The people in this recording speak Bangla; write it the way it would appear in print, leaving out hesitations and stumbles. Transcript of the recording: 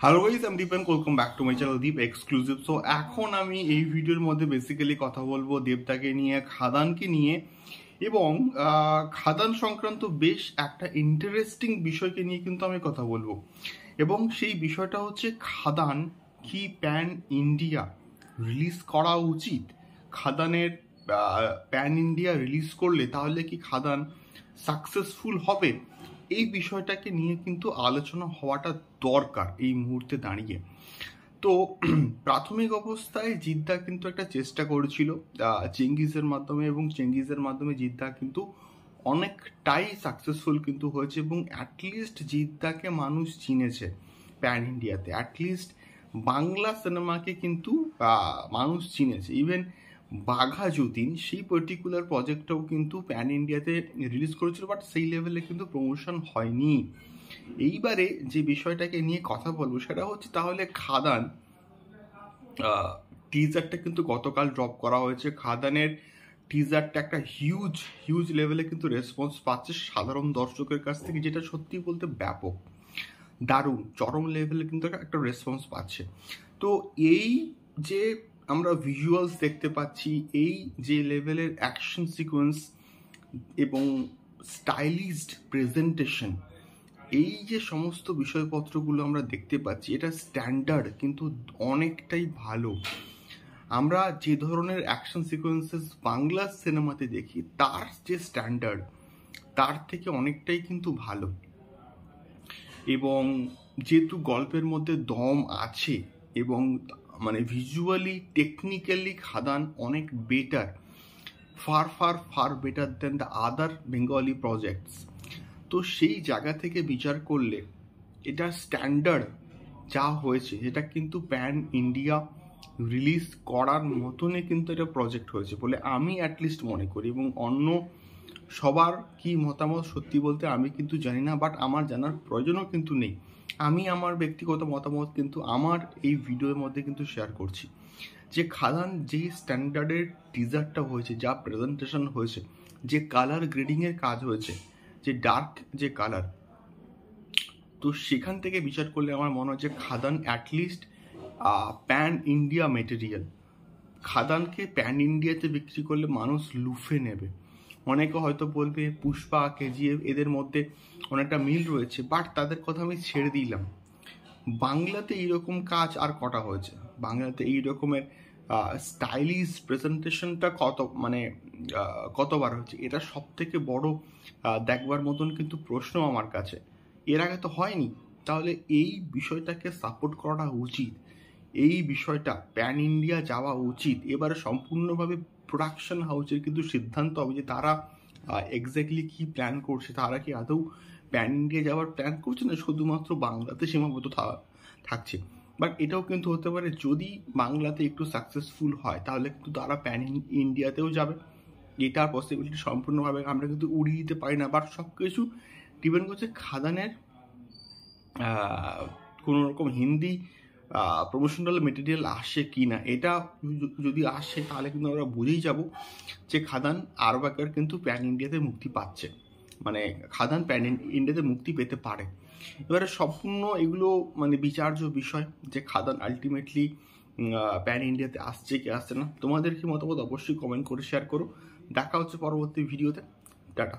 হ্যালো গাইস, আমি Deep and welcome back to my channel Deep exclusive. So এখন আমি এই ভিডিওর মধ্যে বেসিক্যালি কথা বলবো দেবদাকে নিয়ে, খাদানকে নিয়ে, এবং খাদান সংক্রান্ত বেশ একটা ইন্টারেস্টিং বিষয়কে নিয়ে কিন্তু আমি কথা বলবো। এবং সেই বিষয়টা হচ্ছে খাদান কি প্যান ইন্ডিয়া রিলিজ করা উচিত? খাদানের প্যান ইন্ডিয়া রিলিজ করলে তাহলে কি খাদান সাকসেসফুল হবে? এই বিষয়টাকে নিয়ে কিন্তু আলোচনা হওয়াটা দরকার এই মুহূর্তে দাঁড়িয়ে। তো প্রাথমিক অবস্থায় জিদ্দা কিন্তু একটা চেষ্টা করেছিল চেঙ্গিজের মাধ্যমে, এবং চেঙ্গিজের মাধ্যমে জিদ্দা কিন্তু অনেকটাই সাকসেসফুল কিন্তু হয়েছে, এবং অ্যাটলিস্ট জিদ্দাকে মানুষ চিনেছে প্যান ইন্ডিয়াতে। অ্যাটলিস্ট বাংলা সিনেমাকে কিন্তু মানুষ চিনেছে। ইভেন বাঘা যতীন সেই পার্টিকুলার প্রজেক্টটাও কিন্তু প্যান ইন্ডিয়াতে রিলিজ করেছিল, বাট সেই লেভেলে কিন্তু প্রমোশন হয়নি। এইবারে যে বিষয়টাকে নিয়ে কথা বলবো সেটা হচ্ছে, তাহলে খাদান টিজারটা কিন্তু গতকাল ড্রপ করা হয়েছে। খাদানের টিজারটা একটা হিউজ লেভেলে কিন্তু রেসপন্স পাচ্ছে সাধারণ দর্শকের কাছ থেকে, যেটা সত্যি বলতে ব্যাপক, দারুণ, চরম লেভেলে কিন্তু একটা রেসপন্স পাচ্ছে। তো এই যে আমরা ভিজুয়ালস দেখতে পাচ্ছি, এই যে লেভেলের অ্যাকশন সিকোয়েন্স এবং স্টাইলিশড প্রেজেন্টেশন, এই যে সমস্ত বিষয়পত্রগুলো আমরা দেখতে পাচ্ছি, এটা স্ট্যান্ডার্ড কিন্তু অনেকটাই ভালো। আমরা যে ধরনের অ্যাকশন সিকোয়েন্সেস বাংলা সিনেমাতে দেখি, তার যে স্ট্যান্ডার্ড তার থেকে অনেকটাই কিন্তু ভালো। এবং যেহেতু গল্পের মধ্যে দম আছে, এবং মানে ভিজুয়ালি টেকনিক্যালি খাদান অনেক better, far better then the other Bengali projects. তো সেই জায়গা থেকে বিচার করলে এটা স্ট্যান্ডার্ড যা হয়েছে, এটা কিন্তু প্যান ইন্ডিয়া রিলিজ করার মতনই কিন্তু এটা প্রজেক্ট হয়েছে বলে আমি অ্যাটলিস্ট মনে করি। এবং অন্য সবার কি মতামত সত্যি বলতে আমি কিন্তু জানি না, বাট আমার জানার প্রয়োজনও কিন্তু নেই। আমি আমার ব্যক্তিগত মতামত কিন্তু আমার এই ভিডিওর মধ্যে কিন্তু শেয়ার করছি, যে খাদান যে স্ট্যান্ডার্ডের টিজারটা হয়েছে, যা প্রেজেন্টেশন হয়েছে, যে কালার গ্রেডিংয়ের কাজ হয়েছে, যে ডার্ক যে কালার, তো সেখান থেকে বিচার করলে আমার মনে হচ্ছে Khadaan at least pan India material. খাদানকে প্যান ইন্ডিয়াতে বিক্রি করলে মানুষ লুফে নেবে। অনেকে হয়তো বলবে পুষ্পা, কেজিএফ এদের মধ্যে অনেকটা মিল রয়েছে, বাট তাদের কথা আমি ছেড়ে দিলাম। বাংলাতে এইরকম কাজ আর কটা হয়েছে? বাংলাতে এই রকমের স্টাইলিশ প্রেজেন্টেশনটা কতবার হয়েছে? এটা সব থেকে বড় দেখবার মতন কিন্তু প্রশ্ন আমার কাছে। এর আগে তো হয়নি। তাহলে এই বিষয়টাকে সাপোর্ট করাটা উচিত, এই বিষয়টা প্যান ইন্ডিয়া যাওয়া উচিত। এবারে সম্পূর্ণভাবে প্রোডাকশন হাউসের কিন্তু সিদ্ধান্ত হবে যে তারা এক্স্যাক্টলি কি প্ল্যান করছে। তারা কি আদৌ প্যান ইন্ডিয়া যাওয়ার প্ল্যান করছে, না শুধুমাত্র বাংলাতে সীমাবদ্ধ থাকছে? বাট এটাও কিন্তু হতে পারে, যদি বাংলাতে একটু সাকসেসফুল হয় তাহলে কিন্তু তারা প্যান ইন্ডিয়াতেও যাবে। এটার পসিবিলিটি সম্পূর্ণভাবে আমরা কিন্তু উড়িয়ে দিতে পারি না। বাট সব কিছু ডিপেন্ড করছে খাদানের কোনো রকম হিন্দি প্রমোশনাল মেটেরিয়াল আসে কি না। এটা যদি আসে তাহলে কিন্তু আমরা বুঝেই যাব যে খাদান আরবাকার কিন্তু প্যান ইন্ডিয়াতে মুক্তি পাচ্ছে, মানে খাদান প্যান ইন্ডিয়াতে মুক্তি পেতে পারে। এবারে সম্পূর্ণ এগুলো মানে বিচার্য বিষয়, যে খাদান আলটিমেটলি প্যান ইন্ডিয়াতে আসছে কি আসছে না। তোমাদের কি মতামত অবশ্যই কমেন্ট করে শেয়ার করো। দেখা হচ্ছে পরবর্তী ভিডিওতে। টাটা।